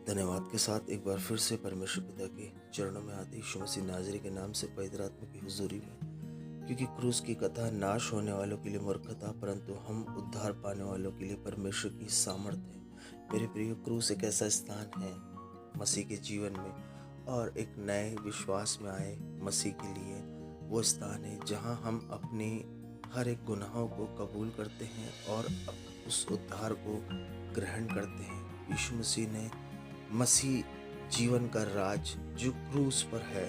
धन्यवाद के साथ एक बार फिर से परमेश्वर पिता के चरणों में आते यीशु मसीह नाज़री के नाम से पवित्र आत्मा की हुजूरी में, क्योंकि क्रूस की कथा नाश होने वालों के लिए मूर्खता परंतु हम उद्धार पाने वालों के लिए परमेश्वर की सामर्थ है। मेरे प्रिय, क्रूस एक ऐसा स्थान है मसीह के जीवन में और एक नए विश्वास में आए मसीह के लिए वो स्थान है जहाँ हम अपने हर एक गुनाहों को कबूल करते हैं और उस उद्धार को ग्रहण करते हैं। यीशु मसीह ने मसीह जीवन का राज जो क्रूस पर है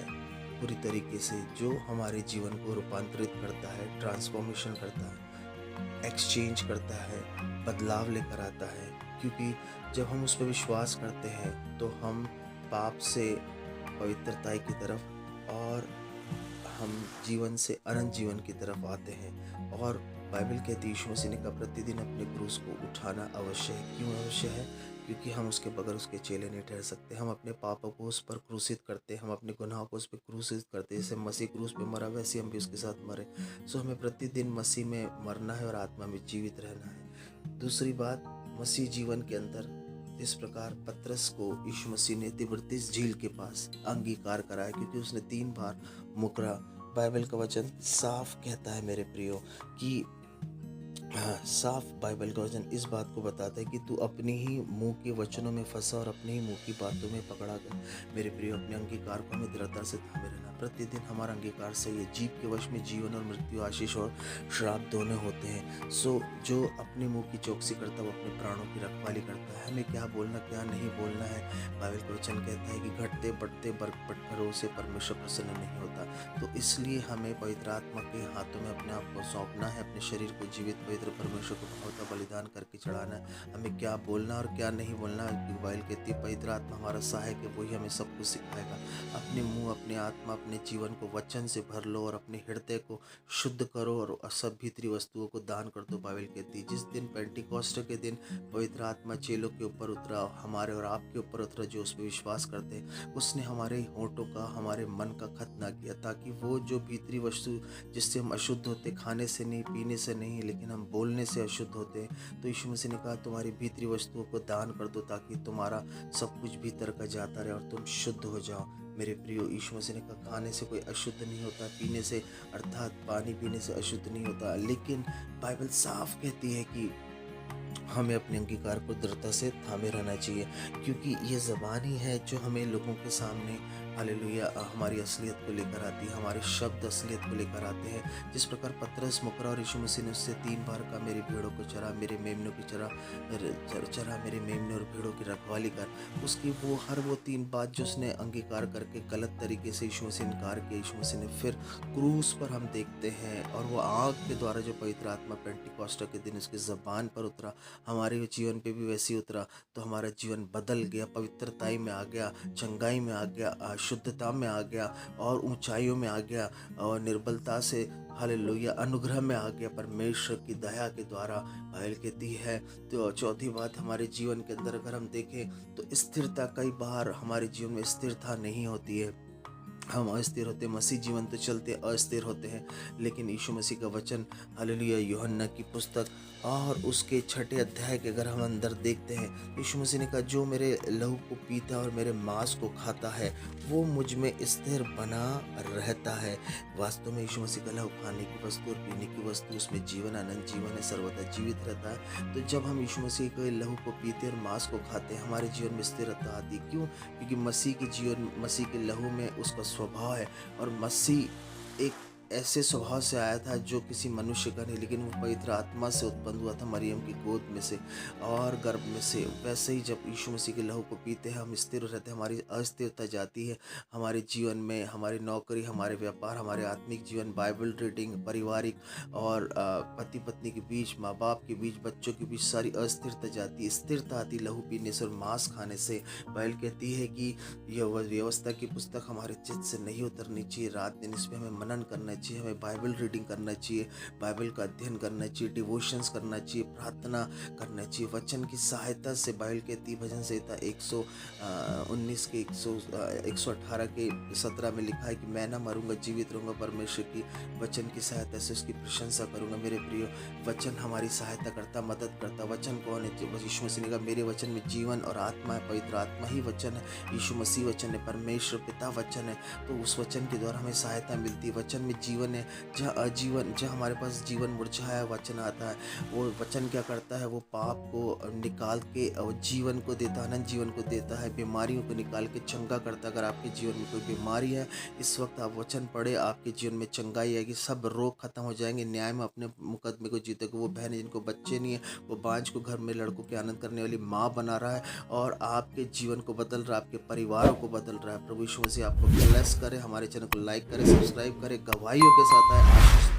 पूरी तरीके से जो हमारे जीवन को रूपांतरित करता है, ट्रांसफॉर्मेशन करता है, एक्सचेंज करता है, बदलाव लेकर आता है। क्योंकि जब हम उस पर विश्वास करते हैं तो हम पाप से पवित्रताई की तरफ और हम जीवन से अनंत जीवन की तरफ आते हैं। और बाइबल कहती है यीशु मसीह ने कहा प्रतिदिन अपने क्रूस को उठाना अवश्य है। क्यों अवश्य है? क्योंकि हम उसके बगैर उसके चेले नहीं ठहर सकते। हम अपने पापों को उस पर क्रूसित करते, हम अपने गुनाहों को उस पर क्रूसित करते। जैसे मसीह क्रूस पे मरा वैसे हम भी उसके साथ मरे। सो हमें प्रतिदिन मसीह में मरना है और आत्मा में जीवित रहना है। दूसरी बात, मसीह जीवन के अंदर इस प्रकार पतरस को यीशु मसीह ने तिब्रियस झील के पास अंगीकार कराया क्योंकि उसने 3 बार मुकरा। बाइबल का वचन साफ कहता है मेरे प्रियो कि साफ बाइबल का वचन इस बात को बताता है कि तू अपने ही मुंह के वचनों में फंसा और अपने ही मुंह की बातों में पकड़ा गया। मेरे प्रिय, अपने अंगीकार को हमें दृढ़ता से थामे रहना। प्रतिदिन हमारा अंगीकार सही है। जीव के वश में जीवन और मृत्यु, आशीष और श्राप दोनों होते हैं। सो जो अपने मुंह की चौकसी करता है वो अपने प्राणों की रखवाली करता है। हमें क्या बोलना क्या नहीं बोलना है, बाइबल का वचन कहता है कि घटते बढ़ते बरकटों से परमेश्वर प्रसन्न नहीं होता। तो इसलिए हमें पवित्र आत्मा के हाथों में अपने आप को सौंपना है, अपने शरीर को जीवित पवित्र परमेश्वर को भावता बलिदान करके चढ़ाना है। हमें क्या बोलना और क्या नहीं बोलना, बाइबल कहती है पवित्र आत्मा हमारा सहायक है, वही हमें सब कुछ सिखाएगा। अपने मुंह, अपने आत्मा, अपने जीवन को वचन से भर लो और अपने हृदय को शुद्ध करो और सब भीतरी वस्तुओं को दान कर दो। बाइबल कहती है जिस दिन पेंटिकॉस्ट के दिन पवित्र आत्मा चेलों के ऊपर उतरा, हमारे और आपके ऊपर उतरा जो उस पर विश्वास करते हैं, उसने हमारे होठों का, हमारे मन का खतना किया ताकि वो जो भीतरी वस्तु जिससे हम अशुद्ध होते, खाने से नहीं, पीने से नहीं, लेकिन हम बोलने से अशुद्ध होते हैं। तो यीशु मसीह ने कहा तुम्हारी भीतरी वस्तुओं को दान कर दो ताकि तुम्हारा सब कुछ भीतर का जाता रहे और तुम शुद्ध हो जाओ। मेरे प्रियो, यीशु मसीह ने कहा खाने से कोई अशुद्ध नहीं होता, पीने से अर्थात पानी पीने से अशुद्ध नहीं होता, लेकिन बाइबल साफ कहती है कि हमें अपने अंगीकार को दृढ़ता से थामे रहना चाहिए। क्योंकि ये ज़बान ही है जो हमें लोगों के सामने हालेलुया हमारी असलियत को लेकर आती है, हमारे शब्द असलियत को लेकर आते हैं। जिस प्रकार पतरस मुकरा और यीशु मसीह ने उससे 3 बार कहा मेरी भेड़ों को चरा, मेरे मेमनों की चरा, मेरे मेमने और भेड़ों की रखवाली कर। उसकी वो 3 बात जो उसने अंगीकार करके गलत तरीके से यीशु मसीह इनकार किया, यीशु मसीह ने फिर क्रूस पर हम देखते हैं और वो आग के द्वारा जो पवित्र आत्मा पेंटिकॉस्ट के दिन उसकी ज़बान पर उतरा, हमारे जीवन पे भी वैसे ही उतरा। तो हमारा जीवन बदल गया, पवित्रताई में आ गया, चंगाई में आ गया, शुद्धता में आ गया और ऊंचाइयों में आ गया और निर्बलता से हालेलुया अनुग्रह में आ गया परमेश्वर की दया के द्वारा। बाइबल कहती है तो चौथी बात, हमारे जीवन के अंदर अगर हम देखें तो स्थिरता, कई बार हमारे जीवन में स्थिरता नहीं होती है, हम अस्थिर होते। मसीह जीवन तो चलते अस्थिर होते हैं, लेकिन यीशु मसीह का वचन हालेलुया यूहन्ना की पुस्तक और उसके 6 अध्याय के अगर हम अंदर देखते हैं, यीशु मसीह ने कहा जो मेरे लहू को पीता और मेरे मांस को खाता है वो मुझ में स्थिर बना रहता है। वास्तव में यीशु मसीह का लहू खाने की वस्तु और पीने की वस्तु, उसमें जीवन, अनंत जीवन है, सर्वदा जीवित रहता है। तो जब हम यीशु मसीह के लहू को पीते और मांस को खाते हैं, हमारे जीवन में स्थिरता आती। क्यों? क्योंकि मसीह के जीवन, मसीह के लहू में उसका स्वभाव है और मसीह एक ऐसे स्वभाव से आया था जो किसी मनुष्य का नहीं, लेकिन वो पवित्र आत्मा से उत्पन्न हुआ था मरियम की गोद में से और गर्भ में से। वैसे ही जब यीशु मसीह के लहू को पीते हैं हम स्थिर रहते हैं, हमारी अस्थिरता जाती है हमारे जीवन में, हमारी नौकरी, हमारे व्यापार, हमारे आत्मिक जीवन, बाइबल रीडिंग, पारिवारिक और पति पत्नी के बीच, माँ बाप के बीच, बच्चों के बीच सारी अस्थिरता जाती है। स्थिरता आती लहू पीने से और मांस खाने से। बाइबल कहती है कि यह व्यवस्था की पुस्तक हमारे चित्त से नहीं उतरनी चाहिए, रात दिन इस पर हमें मनन करना चाहिए, हमें बाइबल रीडिंग करना चाहिए, बाइबल का अध्ययन करना चाहिए, डिवोशंस करना चाहिए, प्रार्थना करना चाहिए। वचन की सहायता से बाइबल कहती है, भजन संहिता 119 के 118 के 17 में लिखा है कि मैं ना मरूंगा, जीवित रहूंगा, परमेश्वर की वचन की सहायता से उसकी प्रशंसा करूंगा। मेरे प्रिय, वचन हमारी सहायता करता, मदद करता। वचन कौन है? यीशु मसीह ने कहा मेरे वचन में जीवन और आत्मा है, पवित्र आत्मा ही वचन है, यीशु मसीह वचन है, परमेश्वर पिता वचन है। तो उस वचन के द्वारा हमें सहायता मिलती है। वचन में जीवन है। जहाँ हमारे पास जीवन मुरझाया वचन आता है, वो वचन क्या करता है? वो पाप को निकाल के जीवन को देता है, अनंत जीवन को देता है, बीमारियों को निकाल के चंगा करता है। अगर आपके जीवन में कोई बीमारी है, इस वक्त आप वचन पढ़े, आपके जीवन में चंगाई आएगी, सब रोग खत्म हो जाएंगे, न्याय में अपने मुकदमे को जीतेगा। वो बहन जिनको बच्चे नहीं है, वो बांझ को घर में लड़कों के आनंद करने वाली माँ बना रहा है और आपके जीवन को बदल रहा है, आपके परिवारों को बदल रहा है। प्रभु यीशु मसीह आपको ब्लेस करे। हमारे चैनल को लाइक करें, सब्सक्राइब करें, गवाहियों के साथ आए, आशीष